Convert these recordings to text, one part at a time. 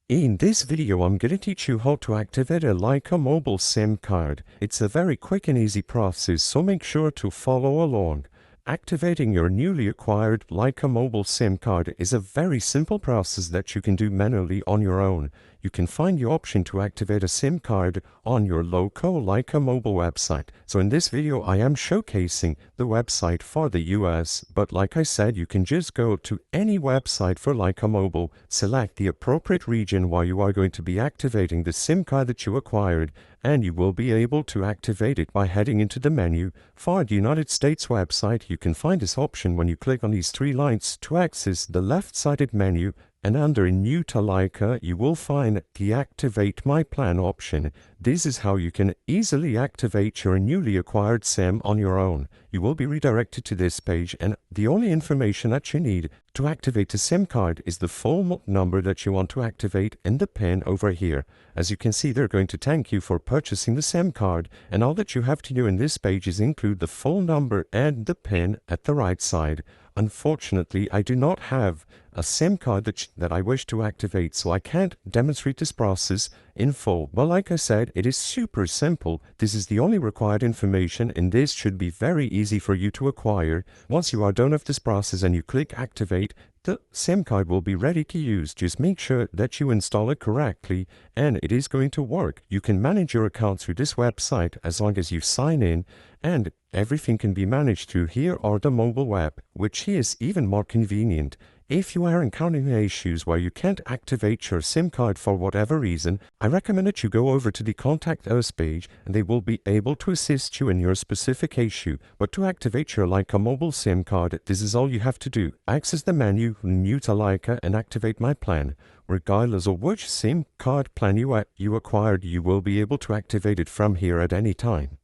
In this video, I'm going to teach you how to activate a Lyca mobile SIM card. It's a very quick and easy process, so make sure to follow along. Activating your newly acquired Lyca mobile SIM card is a very simple process that you can do manually on your own. You can find the option to activate a SIM card on your local Lyca mobile website. So in this video, I am showcasing the website for the US, but like I said, you can just go to any website for Lyca mobile, select the appropriate region where you are going to be activating the SIM card that you acquired, and you will be able to activate it by heading into the menu. For the United States website, you can find this option when you click on these three lines to access the left-sided menu, and under New to Lyca, you will find the Activate My Plan option. This is how you can easily activate your newly acquired SIM on your own. You will be redirected to this page, and the only information that you need to activate the SIM card is the full number that you want to activate and the PIN over here. As you can see, they're going to thank you for purchasing the SIM card, and all that you have to do in this page is include the full number and the PIN at the right side. Unfortunately, I do not have a SIM card that I wish to activate, so I can't demonstrate this process in full. But like I said, it is super simple. This is the only required information, and this should be very easy for you to acquire. Once you are done with this process and you click Activate, the SIM card will be ready to use. Just make sure that you install it correctly, and it is going to work. You can manage your account through this website as long as you sign in, and everything can be managed through here or the mobile web, which is even more convenient. If you are encountering issues where you can't activate your SIM card for whatever reason, I recommend that you go over to the Contact Us page, and they will be able to assist you in your specific issue. But to activate your Lyca mobile SIM card, this is all you have to do. Access the menu, New to Lyca, and activate My Plan. Regardless of which SIM card plan you acquired, you will be able to activate it from here at any time.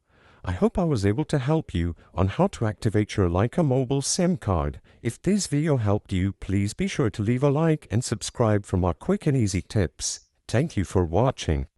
I hope I was able to help you on how to activate your Lyca mobile SIM card. If this video helped you, please be sure to leave a like and subscribe for more quick and easy tips. Thank you for watching.